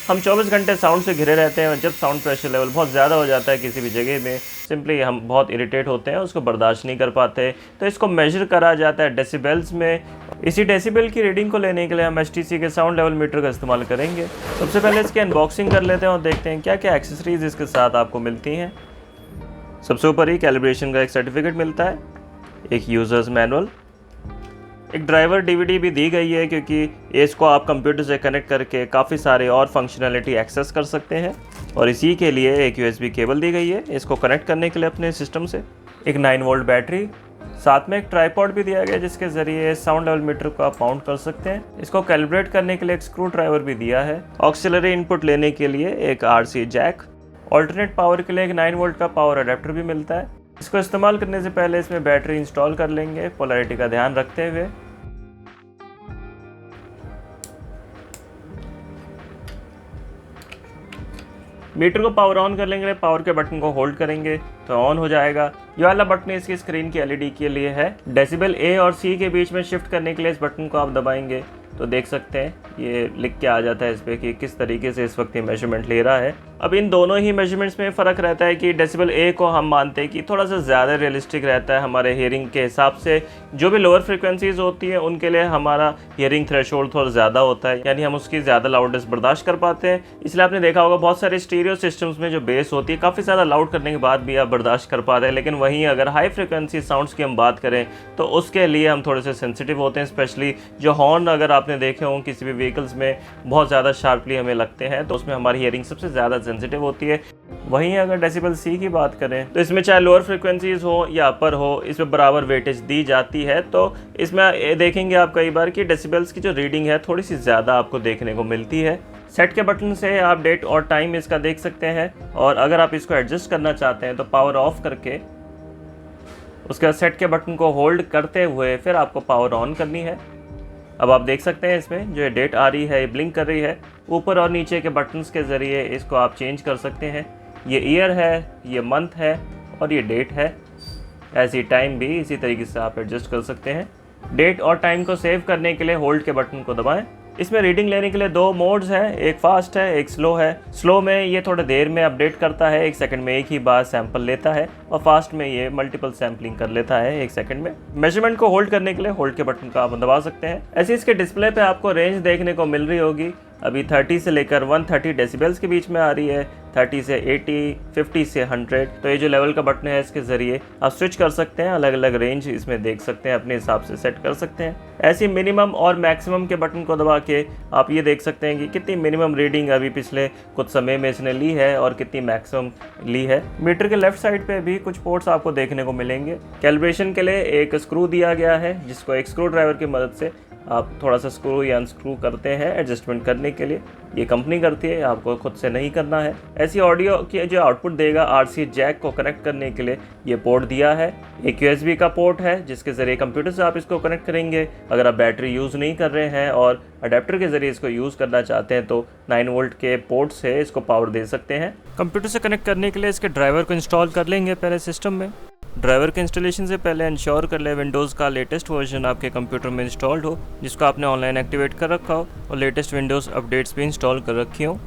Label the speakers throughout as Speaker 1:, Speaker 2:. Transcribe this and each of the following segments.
Speaker 1: हम 24 घंटे साउंड से घिरे रहते हैं और जब साउंड प्रेशर लेवल बहुत ज़्यादा हो जाता है किसी भी जगह में, सिंपली हम बहुत इरिटेट होते हैं, उसको बर्दाश्त नहीं कर पाते। तो इसको मेजर करा जाता है डेसिबल्स में। इसी डेसिबल की रीडिंग को लेने के लिए हम HTC के साउंड लेवल मीटर का इस्तेमाल करेंगे। सबसे पहले इसकी अनबॉक्सिंग कर लेते हैं और देखते हैं क्या क्या एक्सेसरीज इसके साथ आपको मिलती हैं। सबसे ऊपर ही कैलिब्रेशन का एक सर्टिफिकेट मिलता है, एक यूज़र्स मैनुअल, एक ड्राइवर DVD भी दी गई है क्योंकि इसको आप कंप्यूटर से कनेक्ट करके काफ़ी सारे और फंक्शनैलिटी एक्सेस कर सकते हैं। और इसी के लिए एक USB केबल दी गई है इसको कनेक्ट करने के लिए अपने सिस्टम से। एक 9 वोल्ट बैटरी, साथ में एक ट्राइपॉड भी दिया गया जिसके ज़रिए साउंड लेवल मीटर को आप माउंट कर सकते हैं। इसको कैलिब्रेट करने के लिए एक स्क्रू ड्राइवर भी दिया है। ऑक्सिलरी इनपुट लेने के लिए एक RC जैक, ऑल्टरनेट पावर के लिए एक 9 वोल्ट का पावर अडेप्टर भी मिलता है। इसको इस्तेमाल करने से पहले इसमें बैटरी इंस्टॉल कर लेंगे पोलैरिटी का ध्यान रखते हुए। मीटर को पावर ऑन कर लेंगे, पावर के बटन को होल्ड करेंगे तो ऑन हो जाएगा। ये वाला बटन इसकी स्क्रीन की LED के लिए है। डेसिबल A और C के बीच में शिफ्ट करने के लिए इस बटन को आप दबाएंगे तो देख सकते हैं ये लिख के आ जाता है इस पर कि किस तरीके से इस वक्त ये मेजरमेंट ले रहा है। अब इन दोनों ही मेजरमेंट्स में फ़र्क रहता है कि डेसिबल A को हम मानते हैं कि थोड़ा सा ज़्यादा रियलिस्टिक रहता है हमारे हियरिंग के हिसाब से। जो भी लोअर फ्रिक्वेंसीज होती है उनके लिए हमारा हियरिंग थ्रेशोल्ड थोड़ा ज़्यादा होता है, यानी हम उसकी ज़्यादा लाउडनेस बर्दाश्त कर पाते हैं। इसलिए आपने देखा होगा बहुत सारे स्टीरियो सिस्टम्स में जो बेस होती है काफ़ी ज़्यादा लाउड करने के बाद भी आप बर्दाश्त कर पाते हैं। लेकिन वहीं अगर हाई फ्रिक्वेंसी साउंड्स की हम बात करें तो उसके लिए हम थोड़े से सेंसिटिव होते हैं। स्पेशली जो हॉर्न अगर आपने देखे हों किसी भी व्हीकल्स में बहुत ज़्यादा शार्पली हमें लगते हैं तो उसमें हमारी हियरिंग सबसे ज़्यादा सेंसिटिव होती है। वहीं अगर डेसिबल C की बात करें तो इसमें चाहे लोअर फ्रिक्वेंसीज हो या अपर हो, इसमें बराबर वेटेज दी जाती है। तो इसमें देखेंगे आप कई बार कि डेसिबल्स की जो रीडिंग है थोड़ी सी ज़्यादा आपको देखने को मिलती है। सेट के बटन से आप डेट और टाइम इसका देख सकते हैं, और अगर आप इसको एडजस्ट करना चाहते हैं तो पावर ऑफ करके उसके बाद सेट के बटन को होल्ड करते हुए फिर आपको पावर ऑन करनी है। अब आप देख सकते हैं इसमें जो डेट आ रही है ये ब्लिंक कर रही है। ऊपर और नीचे के बटन्स के ज़रिए इसको आप चेंज कर सकते हैं। ये ईयर है, ये मंथ है और ये डेट है। ऐसी टाइम भी इसी तरीके से आप एडजस्ट कर सकते हैं। डेट और टाइम को सेव करने के लिए होल्ड के बटन को दबाएं। इसमें रीडिंग लेने के लिए 2 मोड्स हैं, एक फास्ट है एक स्लो है। स्लो में ये थोड़ा देर में अपडेट करता है, 1 सेकंड में एक ही बार सैंपल लेता है, और फास्ट में ये मल्टीपल सैम्पलिंग कर लेता है 1 सेकंड में। मेजरमेंट को होल्ड करने के लिए होल्ड के बटन का आप दबा सकते हैं। ऐसे इसके डिस्प्ले पे आपको रेंज देखने को मिल रही होगी। अभी 30 से लेकर 130 डेसिबल्स के बीच में आ रही है, 30 से 80, 50 से 100। तो ये जो लेवल का बटन है इसके ज़रिए आप स्विच कर सकते हैं, अलग अलग रेंज इसमें देख सकते हैं, अपने हिसाब से सेट कर सकते हैं। ऐसी मिनिमम और मैक्सिमम के बटन को दबा के आप ये देख सकते हैं कि कितनी मिनिमम रीडिंग अभी पिछले कुछ समय में इसने ली है और कितनी मैक्सिमम ली है। मीटर के लेफ्ट साइड पे भी कुछ पोर्ट्स आपको देखने को मिलेंगे। कैलिब्रेशन के लिए एक स्क्रू दिया गया है जिसको एक स्क्रू ड्राइवर की मदद से आप थोड़ा सा स्क्रू या अनस्क्रू करते हैं एडजस्टमेंट करने के लिए। ये कंपनी करती है, आपको खुद से नहीं करना है। ऐसी ऑडियो की जो आउटपुट देगा RC जैक को कनेक्ट करने के लिए ये पोर्ट दिया है। एक USB का पोर्ट है जिसके ज़रिए कंप्यूटर से आप इसको कनेक्ट करेंगे। अगर आप बैटरी यूज़ नहीं कर रहे हैं और अडेप्टर के ज़रिए इसको यूज़ करना चाहते हैं तो 9 वोल्ट के पोर्ट से इसको पावर दे सकते हैं। कंप्यूटर से कनेक्ट करने के लिए इसके ड्राइवर को इंस्टॉल कर लेंगे पहले सिस्टम में। ड्राइवर के इंस्टॉलेशन से पहले इंश्योर कर ले विंडोज़ का लेटेस्ट वर्जन आपके कंप्यूटर में इंस्टॉल्ड हो, जिसको आपने ऑनलाइन एक्टिवेट कर रखा हो, और लेटेस्ट विंडोज़ अपडेट्स भी इंस्टॉल कर रखी हो।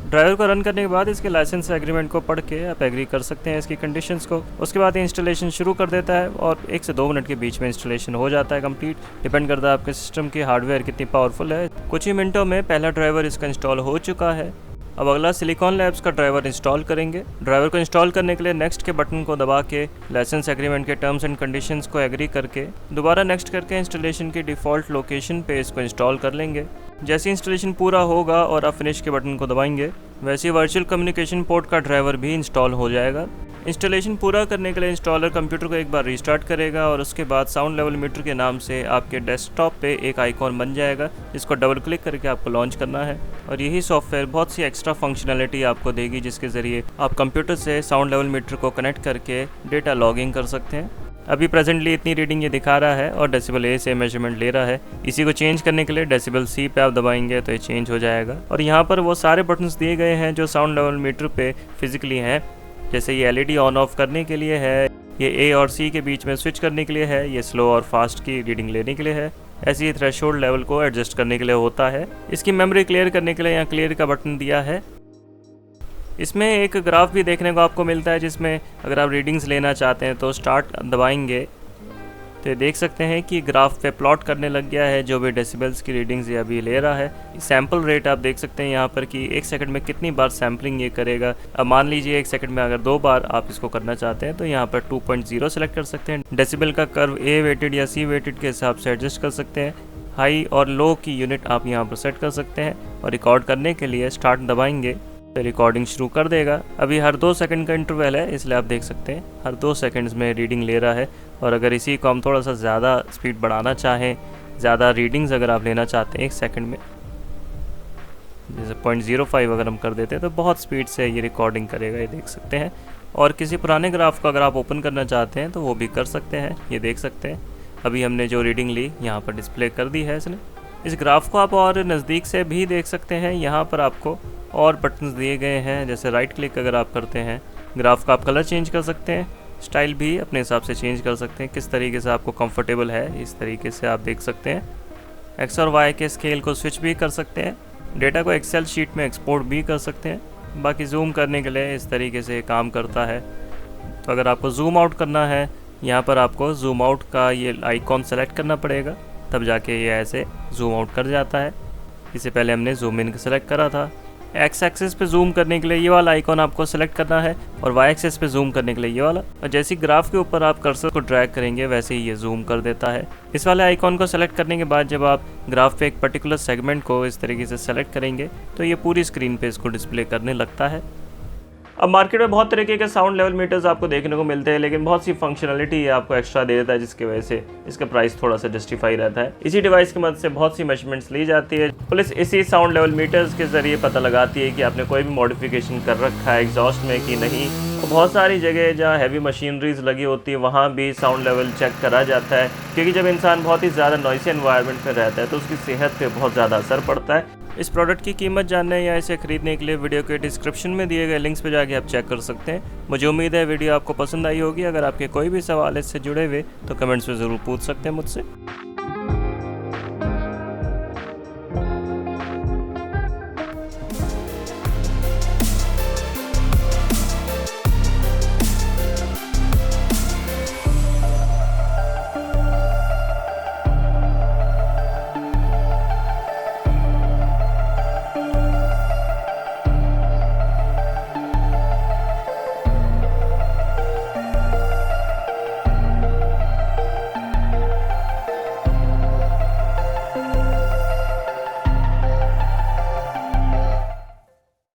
Speaker 1: ड्राइवर को रन करने के बाद इसके लाइसेंस एग्रीमेंट को पढ़ के आप एग्री कर सकते हैं इसकी कंडीशंस को। उसके बाद इंस्टॉलेशन शुरू कर देता है और 1 से 2 मिनट के बीच में इंस्टॉलेशन हो जाता है कंप्लीट। डिपेंड करता है आपके सिस्टम की हार्डवेयर कितनी पावरफुल है। कुछ ही मिनटों में पहला ड्राइवर इसका इंस्टॉल हो चुका है। अब अगला सिलिकॉन लैब्स का ड्राइवर इंस्टॉल करेंगे। ड्राइवर को इंस्टॉल करने के लिए नेक्स्ट के बटन को दबा के लाइसेंस एग्रीमेंट के टर्म्स एंड कंडीशंस को एग्री करके दोबारा नेक्स्ट करके इंस्टॉलेशन की डिफ़ॉल्ट लोकेशन पे इसको इंस्टॉल कर लेंगे। जैसे इंस्टॉलेशन पूरा होगा और आप फिनिश के बटन को दबाएंगे वैसे वर्चुअल कम्युनिकेशन पोर्ट का ड्राइवर भी इंस्टॉल हो जाएगा। इंस्टॉलेशन पूरा करने के लिए इंस्टॉलर कंप्यूटर को एक बार रीस्टार्ट करेगा और उसके बाद साउंड लेवल मीटर के नाम से आपके डेस्कटॉप पे एक आइकॉन बन जाएगा जिसको डबल क्लिक करके आपको लॉन्च करना है। और यही सॉफ्टवेयर बहुत सी एक्स्ट्रा फंक्शनैलिटी आपको देगी जिसके ज़रिए आप कंप्यूटर से साउंड लेवल मीटर को कनेक्ट करके डेटा लॉगिंग कर सकते हैं। अभी प्रेजेंटली इतनी रीडिंग ये दिखा रहा है और डेसिबल A से मेजरमेंट ले रहा है। इसी को चेंज करने के लिए डेसिबल C पे आप दबाएंगे तो ये चेंज हो जाएगा। और यहाँ पर वो सारे बटन्स दिए गए हैं जो साउंड लेवल मीटर पे फिजिकली हैं। जैसे ये LED ऑन ऑफ करने के लिए है, ये A और C के बीच में स्विच करने के लिए है, ये स्लो और फास्ट की रीडिंग लेने के लिए है, ऐसे ही थ्रेशोल्ड लेवल को एडजस्ट करने के लिए होता है। इसकी मेमोरी क्लियर करने के लिए यहाँ क्लियर का बटन दिया है। इसमें एक ग्राफ भी देखने को आपको मिलता है, जिसमें अगर आप रीडिंग्स लेना चाहते हैं तो स्टार्ट दबाएंगे तो देख सकते हैं कि ग्राफ पे प्लॉट करने लग गया है जो भी डेसिबल्स की रीडिंग्स ये अभी ले रहा है। सैम्पल रेट आप देख सकते हैं यहाँ पर कि 1 सेकंड में कितनी बार सैम्पलिंग ये करेगा। अब मान लीजिए 1 सेकंड में अगर 2 बार आप इसको करना चाहते हैं तो यहाँ पर 2.0 सेलेक्ट कर सकते हैं। डेसिबल का कर्व ए वेटेड या सी वेटेड के हिसाब से एडजस्ट कर सकते हैं। हाई और लो की यूनिट आप यहाँ पर सेट कर सकते हैं और रिकॉर्ड करने के लिए स्टार्ट दबाएंगे तो रिकॉर्डिंग शुरू कर देगा। अभी हर 2 सेकंड का इंटरवल है, इसलिए आप देख सकते हैं हर 2 सेकंड्स में रीडिंग ले रहा है। और अगर इसी को हम थोड़ा सा ज़्यादा स्पीड बढ़ाना चाहें, ज़्यादा रीडिंग्स अगर आप लेना चाहते हैं 1 सेकंड में, जैसे 0.05 अगर हम कर देते हैं तो बहुत स्पीड से ये रिकॉर्डिंग करेगा, ये देख सकते हैं। और किसी पुराने ग्राफ को अगर आप ओपन करना चाहते हैं तो वो भी कर सकते हैं, ये देख सकते हैं। अभी हमने जो रीडिंग ली यहाँ पर डिस्प्ले कर दी है इसने। इस ग्राफ को आप और नज़दीक से भी देख सकते हैं। यहाँ पर आपको और बटन्स दिए गए हैं, जैसे राइट क्लिक अगर आप करते हैं ग्राफ का आप कलर चेंज कर सकते हैं, स्टाइल भी अपने हिसाब से चेंज कर सकते हैं, किस तरीके से आपको कंफर्टेबल है इस तरीके से आप देख सकते हैं। एक्स और वाई के स्केल को स्विच भी कर सकते हैं, डेटा को एक्सेल शीट में एक्सपोर्ट भी कर सकते हैं। बाकी जूम करने के लिए इस तरीके से काम करता है। तो अगर आपको जूम आउट करना है, यहाँ पर आपको जूम आउट का ये आइकॉन सेलेक्ट करना पड़ेगा, तब जाके ये ऐसे जूम आउट कर जाता है। इससे पहले हमने जूम इन सेलेक्ट करा था। एक्स एक्सिस पे जूम करने के लिए ये वाला आइकॉन आपको सेलेक्ट करना है और वाई एक्सिस पे जूम करने के लिए ये वाला। और जैसे ग्राफ के ऊपर आप कर्सर को ड्रैग करेंगे वैसे ही ये जूम कर देता है। इस वाले आइकॉन को सेलेक्ट करने के बाद जब आप ग्राफ पे एक पर्टिकुलर सेगमेंट को इस तरीके से सेलेक्ट करेंगे तो ये पूरी स्क्रीन पे इसको डिस्प्ले करने लगता है। अब मार्केट में बहुत तरीके के साउंड लेवल मीटर्स आपको देखने को मिलते हैं, लेकिन बहुत सी फंक्शनलिटी ये आपको एक्स्ट्रा दे देता है, जिसकी वजह से इसका प्राइस थोड़ा सा जस्टिफाई रहता है। इसी डिवाइस की मदद से बहुत सी मेजरमेंट्स ली जाती है। पुलिस इसी साउंड लेवल मीटर्स के जरिए पता लगाती है कि आपने कोई भी मॉडिफिकेशन कर रखा है एग्जॉस्ट में कि नहीं। तो बहुत सारी जगह जहाँ हैवी मशीनरीज लगी होती है वहाँ भी साउंड लेवल चेक करा जाता है, क्योंकि जब इंसान बहुत ही ज़्यादा नॉइसी एनवायरनमेंट में रहता है तो उसकी सेहत पे बहुत ज़्यादा असर पड़ता है। इस प्रोडक्ट की कीमत जानने या इसे खरीदने के लिए वीडियो के डिस्क्रिप्शन में दिए गए लिंक्स पे जाके आप चेक कर सकते हैं। मुझे उम्मीद है वीडियो आपको पसंद आई होगी। अगर आपके कोई भी सवाल इससे जुड़े हुए तो कमेंट्स में ज़रूर पूछ सकते हैं मुझसे।